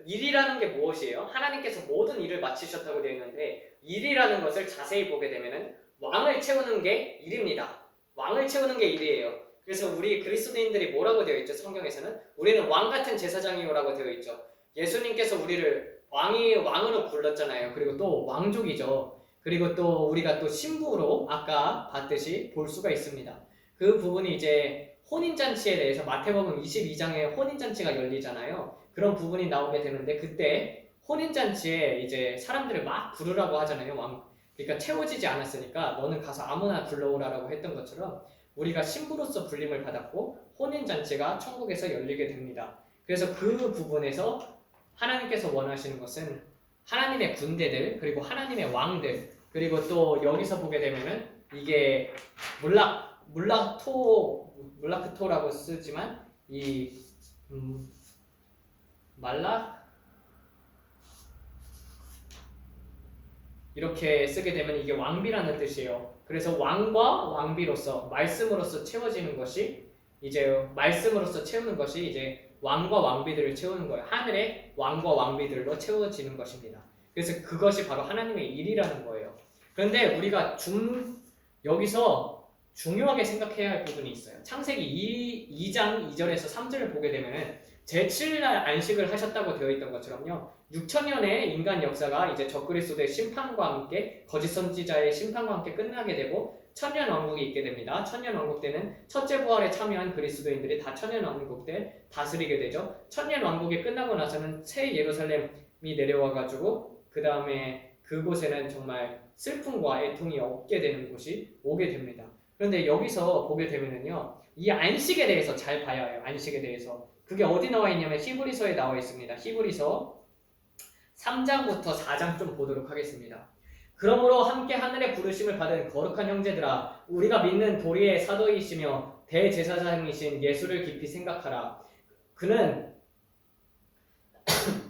일이라는 게 무엇이에요? 하나님께서 모든 일을 마치셨다고 되어 있는데 일이라는 것을 자세히 보게 되면은 왕을 채우는 게 일입니다. 왕을 채우는 게 일이에요. 그래서 우리 그리스도인들이 뭐라고 되어 있죠? 성경에서는 우리는 왕 같은 제사장이요라고 되어 있죠. 예수님께서 우리를 왕으로 불렀잖아요. 그리고 또 왕족이죠. 그리고 또 우리가 또 신부로 아까 봤듯이 볼 수가 있습니다. 그 부분이 이제 혼인잔치에 대해서 마태복음 22장에 혼인잔치가 열리잖아요. 그런 부분이 나오게 되는데 그때 혼인잔치에 이제 사람들을 막 부르라고 하잖아요. 그러니까 채워지지 않았으니까 너는 가서 아무나 불러오라라고 했던 것처럼 우리가 신부로서 불림을 받았고 혼인잔치가 천국에서 열리게 됩니다. 그래서 그 부분에서 하나님께서 원하시는 것은 하나님의 군대들 그리고 하나님의 왕들 그리고 또 여기서 보게 되면은 이게 물라크토라고 쓰지만 이 말라 이렇게 쓰게 되면 이게 왕비라는 뜻이에요. 그래서 왕과 왕비로서 말씀으로서 채워지는 것이 이제 말씀으로서 채우는 것이 이제 왕과 왕비들을 채우는 거예요. 하늘의 왕과 왕비들로 채워지는 것입니다. 그래서 그것이 바로 하나님의 일이라는 거예요. 그런데 우리가 여기서 중요하게 생각해야 할 부분이 있어요. 창세기 2장 2절에서 3절을 보게 되면은 제7일 날 안식을 하셨다고 되어 있던 것처럼요. 6천년의 인간 역사가 이제 적그리스도의 심판과 함께 거짓 선지자의 심판과 함께 끝나게 되고 천년 왕국이 있게 됩니다. 천년 왕국 때는 첫째 부활에 참여한 그리스도인들이 다 천년 왕국 때 다스리게 되죠. 천년 왕국이 끝나고 나서는 새 예루살렘이 내려와가지고 그 다음에 그곳에는 정말 슬픔과 애통이 없게 되는 곳이 오게 됩니다. 그런데 여기서 보게 되면은요, 이 안식에 대해서 잘 봐야 해요. 안식에 대해서. 그게 어디 나와 있냐면 히브리서에 나와 있습니다. 히브리서 3장부터 4장 좀 보도록 하겠습니다. 그러므로 함께 하늘의 부르심을 받은 거룩한 형제들아, 우리가 믿는 도리의 사도이시며 대제사장이신 예수를 깊이 생각하라. 그는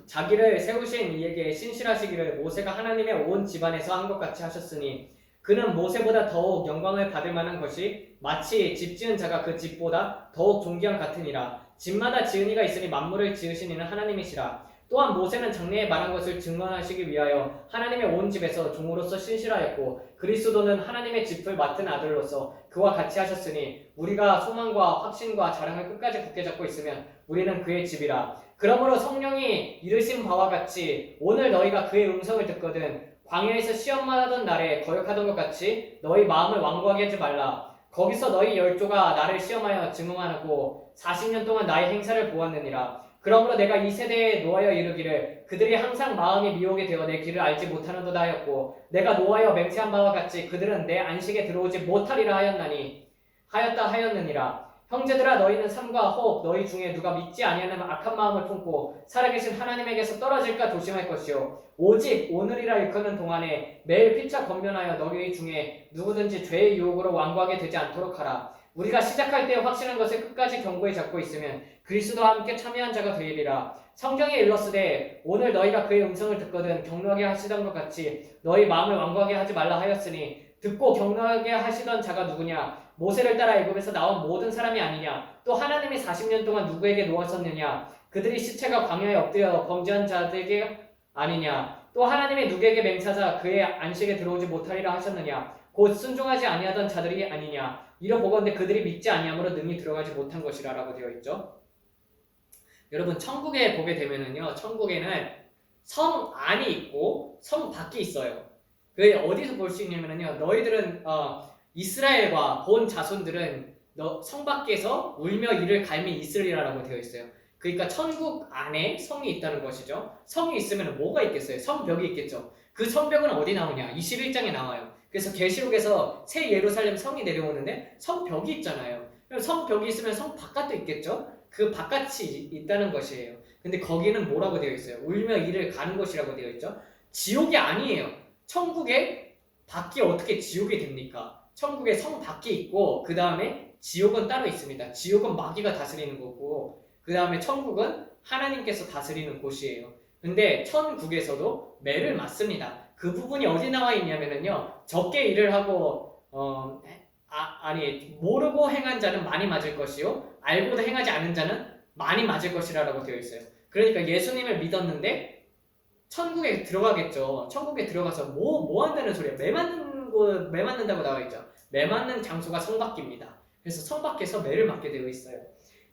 자기를 세우신 이에게 신실하시기를 모세가 하나님의 온 집안에서 한 것 같이 하셨으니 그는 모세보다 더욱 영광을 받을 만한 것이 마치 집 지은 자가 그 집보다 더욱 존귀한 같으니라. 집마다 지은 이가 있으니 만물을 지으신 이는 하나님이시라. 또한 모세는 장래에 말한 것을 증언하시기 위하여 하나님의 온 집에서 종으로서 신실하였고 그리스도는 하나님의 집을 맡은 아들로서 그와 같이 하셨으니 우리가 소망과 확신과 자랑을 끝까지 굳게 잡고 있으면 우리는 그의 집이라. 그러므로 성령이 이르신 바와 같이 오늘 너희가 그의 음성을 듣거든 광야에서 시험하던 날에 거역하던 것 같이 너희 마음을 완고하게 하지 말라. 거기서 너희 열조가 나를 시험하여 증언하고 40년 동안 나의 행사를 보았느니라. 그러므로 내가 이 세대에 노하여 이르기를 그들이 항상 마음이 미혹이 되어 내 길을 알지 못하는도다 하였고 내가 노하여 맹세한 바와 같이 그들은 내 안식에 들어오지 못하리라 하였느니라. 형제들아 너희는 삶과 호흡 너희 중에 누가 믿지 아니하는 악한 마음을 품고 살아계신 하나님에게서 떨어질까 조심할 것이요 오직 오늘이라 일컫는 동안에 매일 피차 권면하여 너희 중에 누구든지 죄의 유혹으로 완고하게 되지 않도록 하라. 우리가 시작할 때 확신한 것을 끝까지 견고히 잡고 있으면 그리스도와 함께 참여한 자가 되리라. 성경에 일렀으되 오늘 너희가 그의 음성을 듣거든 격노하게 하시던 것 같이 너희 마음을 완고하게 하지 말라 하였으니 듣고 격노하게 하시던 자가 누구냐? 모세를 따라 애굽에서 나온 모든 사람이 아니냐? 또 하나님이 40년 동안 누구에게 놓았었느냐? 그들이 시체가 광야에 엎드려 범죄한 자들에게 아니냐? 또 하나님이 누구에게 맹세하사 그의 안식에 들어오지 못하리라 하셨느냐? 곧 순종하지 아니하던 자들이 아니냐? 이러보건대 그들이 믿지 아니함으로 능히 들어가지 못한 것이라 라고 되어 있죠. 여러분 천국에 보게 되면은요, 천국에는 성 안이 있고 성 밖이 있어요. 그 어디서 볼 수 있냐면요, 너희들은 이스라엘과 본 자손들은 성 밖에서 울며 이를 갈미 있으리라라고 되어 있어요. 그러니까 천국 안에 성이 있다는 것이죠. 성이 있으면 뭐가 있겠어요? 성벽이 있겠죠. 그 성벽은 어디 나오냐? 21장에 나와요. 그래서 계시록에서 새 예루살렘 성이 내려오는데 성벽이 있잖아요. 그럼 성벽이 있으면 성 바깥도 있겠죠? 그 바깥이 있다는 것이에요. 근데 거기는 뭐라고 되어 있어요? 울며 이를 가는 곳이라고 되어 있죠. 지옥이 아니에요. 천국에 밖이 어떻게 지옥이 됩니까? 천국에 성 밖이 있고 그 다음에 지옥은 따로 있습니다. 지옥은 마귀가 다스리는 거고 그 다음에 천국은 하나님께서 다스리는 곳이에요. 근데 천국에서도 매를 맞습니다. 그 부분이 어디 나와 있냐면요. 적게 일을 하고 아니 모르고 행한 자는 많이 맞을 것이요 알고도 행하지 않은 자는 많이 맞을 것이라고 되어 있어요. 그러니까 예수님을 믿었는데 천국에 들어가겠죠. 천국에 들어가서 뭐 한다는 소리야? 매 맞는다고 나와 있죠. 매 맞는 장소가 성밖입니다. 그래서 성밖에서 매를 맞게 되어 있어요.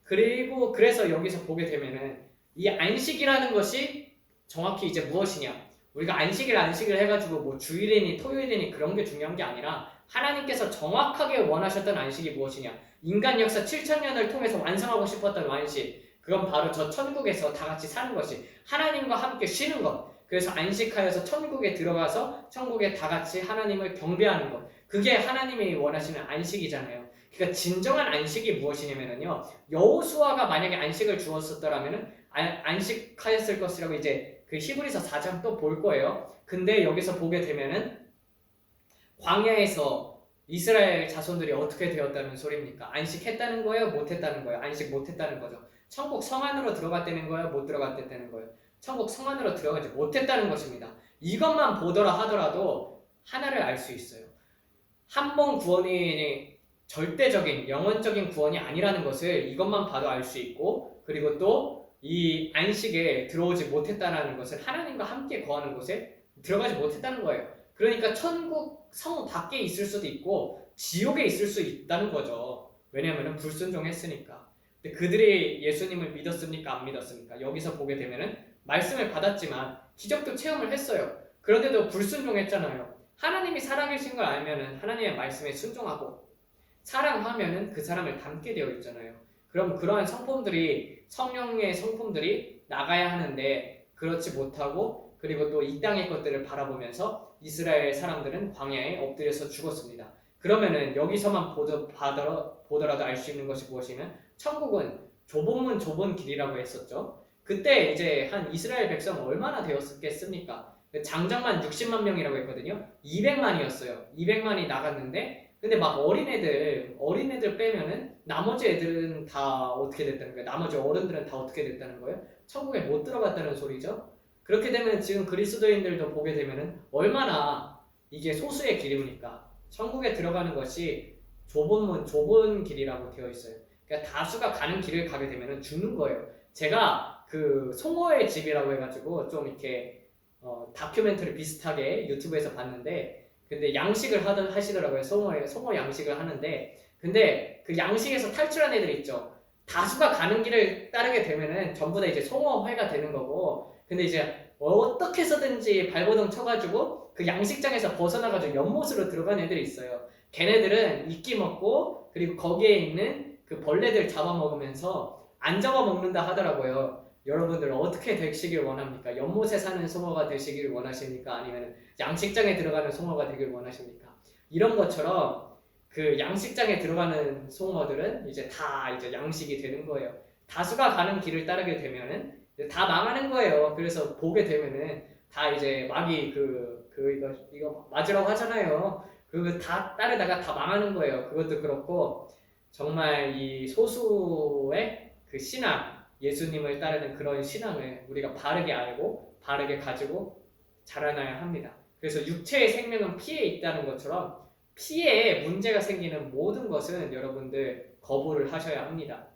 그리고 그래서 여기서 보게 되면은 이 안식이라는 것이 정확히 이제 무엇이냐? 우리가 안식을 해가지고 뭐 주일이니 토요일이니 그런 게 중요한 게 아니라 하나님께서 정확하게 원하셨던 안식이 무엇이냐? 인간 역사 7,000년을 통해서 완성하고 싶었던 안식. 그건 바로 저 천국에서 다 같이 사는 것이 하나님과 함께 쉬는 것. 그래서 안식하여서 천국에 들어가서 천국에 다 같이 하나님을 경배하는 것. 그게 하나님이 원하시는 안식이잖아요. 그러니까 진정한 안식이 무엇이냐면요. 여호수아가 만약에 안식을 주었었더라면은 안식하였을 것이라고 이제 그 히브리서 4장 또 볼 거예요. 근데 여기서 보게 되면은 광야에서 이스라엘 자손들이 어떻게 되었다는 소리입니까? 안식했다는 거예요? 못했다는 거예요? 안식 못했다는 거죠. 천국 성 안으로 들어갔다는 거예요? 못 들어갔다는 거예요? 천국 성 안으로 들어가지 못했다는 것입니다. 이것만 보더라 하더라도 하나를 알 수 있어요. 한 번 구원이 절대적인 영원적인 구원이 아니라는 것을 이것만 봐도 알 수 있고, 그리고 또 이 안식에 들어오지 못했다는 것을 하나님과 함께 거하는 곳에 들어가지 못했다는 거예요. 그러니까 천국 성 밖에 있을 수도 있고 지옥에 있을 수 있다는 거죠. 왜냐하면 불순종했으니까. 근데 그들이 예수님을 믿었습니까? 안 믿었습니까? 여기서 보게 되면은 말씀을 받았지만 기적도 체험을 했어요. 그런데도 불순종했잖아요. 하나님이 살아계신 걸 알면은 하나님의 말씀에 순종하고 사랑하면은 그 사람을 닮게 되어 있잖아요. 그럼 그러한 성령의 성품들이 나가야 하는데 그렇지 못하고, 그리고 또 이 땅의 것들을 바라보면서 이스라엘 사람들은 광야에 엎드려서 죽었습니다. 그러면은 여기서만 보더라도 알 수 있는 것이 무엇이냐면 천국은 좁은 문 좁은 길이라고 했었죠. 그때 이제 한 이스라엘 백성 얼마나 되었겠습니까? 장정만 60만 명이라고 했거든요. 200만이었어요. 200만이 나갔는데, 근데 막 어린애들 빼면은 나머지 애들은 다 어떻게 됐다는 거예요? 나머지 어른들은 다 어떻게 됐다는 거예요? 천국에 못 들어갔다는 소리죠. 그렇게 되면 지금 그리스도인들도 보게 되면은 얼마나 이게 소수의 길입니까? 천국에 들어가는 것이 좁은 문 좁은 길이라고 되어 있어요. 그러니까 다수가 가는 길을 가게 되면은 죽는 거예요. 제가 그 송어의 집이라고 해가지고 좀 이렇게 다큐멘터리 비슷하게 유튜브에서 봤는데, 근데 양식을 하시더라고요. 송어 양식을 하는데, 근데 그 양식에서 탈출한 애들 있죠. 다수가 가는 길을 따르게 되면은 전부 다 이제 송어회가 되는 거고, 근데 이제 어떻게 해서든지 발버둥 쳐가지고 그 양식장에서 벗어나가지고 연못으로 들어간 애들이 있어요. 걔네들은 이끼 먹고, 그리고 거기에 있는 그 벌레들 잡아먹으면서 안 잡아먹는다 하더라고요. 여러분들 어떻게 되시길 원합니까? 연못에 사는 송어가 되시길 원하십니까? 아니면 양식장에 들어가는 송어가 되길 원하십니까? 이런 것처럼 그 양식장에 들어가는 송어들은 이제 다 이제 양식이 되는 거예요. 다수가 가는 길을 따르게 되면은 다 망하는 거예요. 그래서 보게 되면은 다 이제 마귀 이거 맞으라고 하잖아요. 그거 다 따르다가 다 망하는 거예요. 그것도 그렇고, 정말 이 소수의 그 신앙, 예수님을 따르는 그런 신앙을 우리가 바르게 알고 바르게 가지고 자라나야 합니다. 그래서 육체의 생명은 피에 있다는 것처럼 피에 문제가 생기는 모든 것은 여러분들 거부를 하셔야 합니다.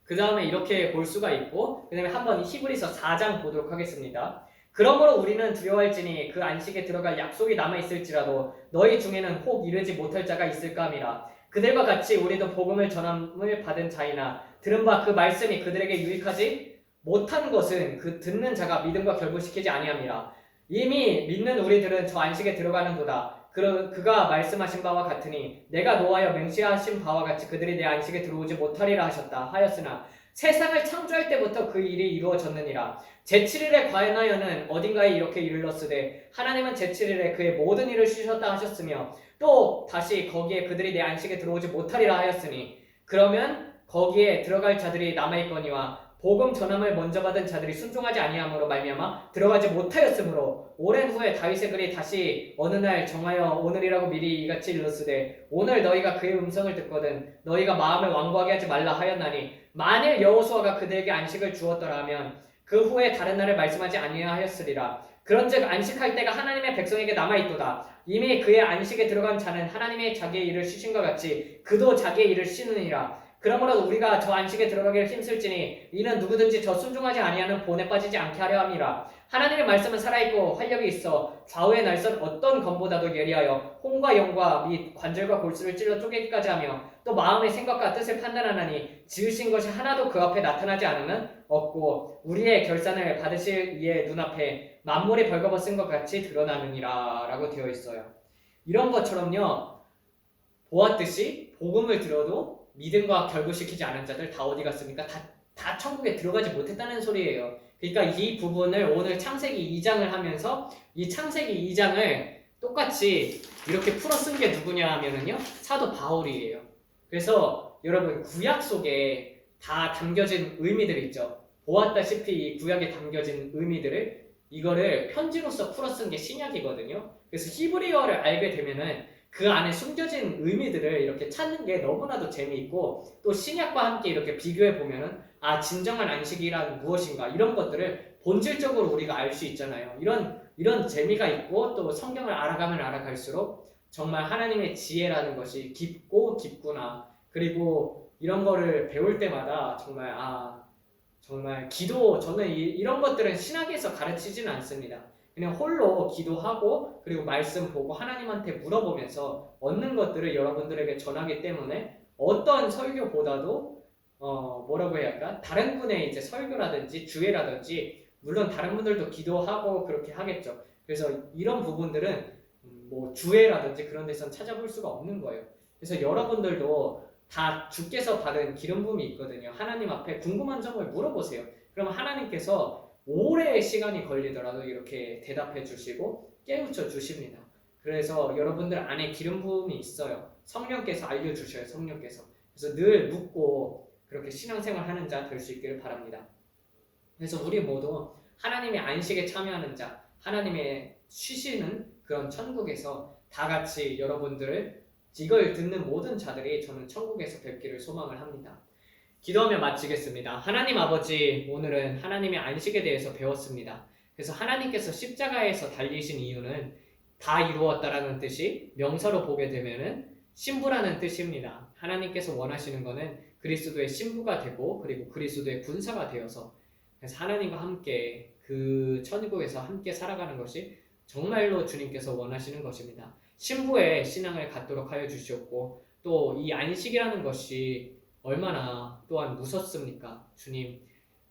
그 다음에 이렇게 볼 수가 있고, 그 다음에 한번 히브리서 4장 보도록 하겠습니다. 그러므로 우리는 두려워할지니 그 안식에 들어갈 약속이 남아있을지라도 너희 중에는 혹 이르지 못할 자가 있을까 함이라. 그들과 같이 우리도 복음을 전함을 받은 자이나 들은 바 그 말씀이 그들에게 유익하지 못한 것은 그 듣는 자가 믿음과 결부시키지 아니함이라. 이미 믿는 우리들은 저 안식에 들어가는도다. 그가 말씀하신 바와 같으니 내가 노하여 맹세하신 바와 같이 그들이 내 안식에 들어오지 못하리라 하셨다 하였으나 세상을 창조할 때부터 그 일이 이루어졌느니라. 제7일에 관하여는 어딘가에 이렇게 이르렀으되 하나님은 제7일에 그의 모든 일을 쉬셨다 하셨으며 또 다시 거기에 그들이 내 안식에 들어오지 못하리라 하였으니 그러면 거기에 들어갈 자들이 남아있거니와 복음 전함을 먼저 받은 자들이 순종하지 아니함으로 말미암아 들어가지 못하였으므로 오랜 후에 다윗의 글이 다시 어느 날 정하여 오늘이라고 미리 이같이 일렀으되 오늘 너희가 그의 음성을 듣거든 너희가 마음을 완고하게 하지 말라 하였나니 만일 여호수아가 그들에게 안식을 주었더라면 그 후에 다른 날을 말씀하지 아니하였으리라. 그런즉 안식할 때가 하나님의 백성에게 남아있도다. 이미 그의 안식에 들어간 자는 하나님의 자기의 일을 쉬신 것 같이 그도 자기의 일을 쉬느니라. 그러므로 우리가 저 안식에 들어가기를 힘쓸지니 이는 누구든지 저 순종하지 아니하는 본에 빠지지 않게 하려 함이라. 하나님의 말씀은 살아있고 활력이 있어 좌우의 날선 어떤 검보다도 예리하여 혼과 영과 및 관절과 골수를 찔러 쪼개기까지 하며 또 마음의 생각과 뜻을 판단하나니 지으신 것이 하나도 그 앞에 나타나지 않으면 없고 우리의 결산을 받으실 이의 눈앞에 만물이 벌거벗은 것 같이 드러나느니라 라고 되어 있어요. 이런 것처럼요, 보았듯이 복음을 들어도 믿음과 결부시키지 않은 자들 다 어디 갔습니까? 다 천국에 들어가지 못했다는 소리예요. 그러니까 이 부분을 오늘 창세기 2장을 하면서 이 창세기 2장을 똑같이 이렇게 풀어 쓴 게 누구냐 하면은요, 사도 바울이에요. 그래서 여러분, 구약 속에 다 담겨진 의미들 있죠. 보았다시피 이 구약에 담겨진 의미들을 이거를 편지로서 풀어 쓴 게 신약이거든요. 그래서 히브리어를 알게 되면은 그 안에 숨겨진 의미들을 이렇게 찾는 게 너무나도 재미있고, 또 신약과 함께 이렇게 비교해 보면은 아, 진정한 안식이란 무엇인가, 이런 것들을 본질적으로 우리가 알 수 있잖아요. 이런 재미가 있고, 또 성경을 알아가면 알아갈수록 정말 하나님의 지혜라는 것이 깊고 깊구나. 그리고 이런 거를 배울 때마다 정말 기도, 저는 이런 것들은 신학에서 가르치지는 않습니다. 그냥 홀로 기도하고 그리고 말씀 보고 하나님한테 물어보면서 얻는 것들을 여러분들에게 전하기 때문에 어떤 설교보다도 뭐라고 해야 할까? 다른 분의 이제 설교라든지 주례라든지, 물론 다른 분들도 기도하고 그렇게 하겠죠. 그래서 이런 부분들은 뭐 주례라든지 그런 데선 찾아볼 수가 없는 거예요. 그래서 여러분들도 다 주께서 받은 기름 부음이 있거든요. 하나님 앞에 궁금한 점을 물어보세요. 그럼 하나님께서 오래 시간이 걸리더라도 이렇게 대답해 주시고 깨우쳐 주십니다. 그래서 여러분들 안에 기름 부음이 있어요. 성령께서 알려주셔요. 성령께서. 그래서 늘 묻고 그렇게 신앙생활 하는 자 될 수 있기를 바랍니다. 그래서 우리 모두 하나님의 안식에 참여하는 자, 하나님의 쉬시는 그런 천국에서 다 같이 여러분들을, 이걸 듣는 모든 자들이 저는 천국에서 뵙기를 소망을 합니다. 기도하며 마치겠습니다. 하나님 아버지, 오늘은 하나님의 안식에 대해서 배웠습니다. 그래서 하나님께서 십자가에서 달리신 이유는 다 이루었다라는 뜻이 명사로 보게 되면은 신부라는 뜻입니다. 하나님께서 원하시는 것은 그리스도의 신부가 되고 그리고 그리스도의 군사가 되어서, 그래서 하나님과 함께 그 천국에서 함께 살아가는 것이 정말로 주님께서 원하시는 것입니다. 신부의 신앙을 갖도록 하여 주시옵고, 또 이 안식이라는 것이 얼마나 또한 무섭습니까? 주님,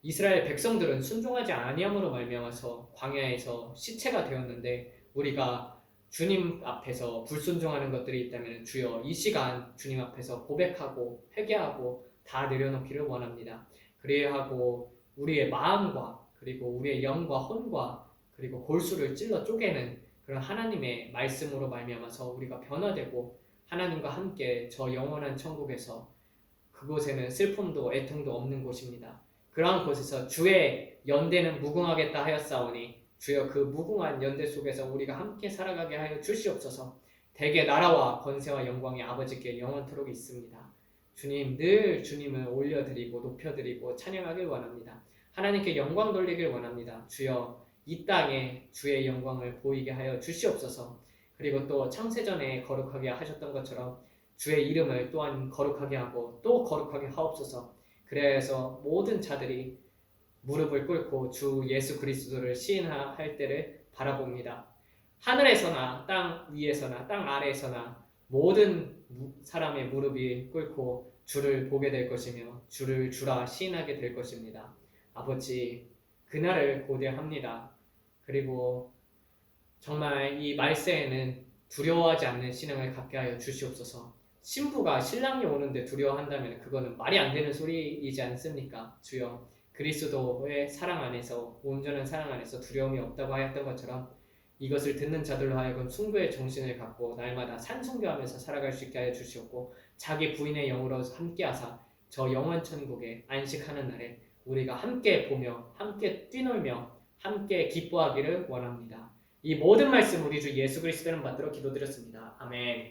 이스라엘 백성들은 순종하지 아니함으로 말미암아서 광야에서 시체가 되었는데, 우리가 주님 앞에서 불순종하는 것들이 있다면 주여 이 시간 주님 앞에서 고백하고 회개하고 다 내려놓기를 원합니다. 그래야 하고 우리의 마음과 그리고 우리의 영과 혼과 그리고 골수를 찔러 쪼개는 그런 하나님의 말씀으로 말미암아서 우리가 변화되고 하나님과 함께 저 영원한 천국에서, 그곳에는 슬픔도 애통도 없는 곳입니다. 그러한 곳에서 주의 연대는 무궁하겠다 하였사오니 주여 그 무궁한 연대 속에서 우리가 함께 살아가게 하여 주시옵소서. 대개 나라와 권세와 영광이 아버지께 영원토록 있습니다. 주님, 늘 주님을 올려드리고 높여드리고 찬양하길 원합니다. 하나님께 영광 돌리길 원합니다. 주여 이 땅에 주의 영광을 보이게 하여 주시옵소서. 그리고 또 창세전에 거룩하게 하셨던 것처럼 주의 이름을 또한 거룩하게 하고 또 거룩하게 하옵소서. 그래서 모든 자들이 무릎을 꿇고 주 예수 그리스도를 시인할 때를 바라봅니다. 하늘에서나 땅 위에서나 땅 아래에서나 모든 사람의 무릎이 꿇고 주를 보게 될 것이며 주를 주라 시인하게 될 것입니다. 아버지, 그날을 고대합니다. 그리고 정말 이 말세에는 두려워하지 않는 신앙을 갖게 하여 주시옵소서. 신부가 신랑이 오는데 두려워한다면 그거는 말이 안 되는 소리이지 않습니까? 주여, 그리스도의 사랑 안에서, 온전한 사랑 안에서 두려움이 없다고 하였던 것처럼 이것을 듣는 자들로 하여금 숭배의 정신을 갖고 날마다 산sun교하면서 살아갈 수 있게 하여 주시옵고, 자기 부인의 영으로 함께하사 저 영원 천국에 안식하는 날에 우리가 함께 보며 함께 뛰놀며 함께 기뻐하기를 원합니다. 이 모든 말씀 우리 주 예수 그리스도를 받들어 기도드렸습니다. 아멘.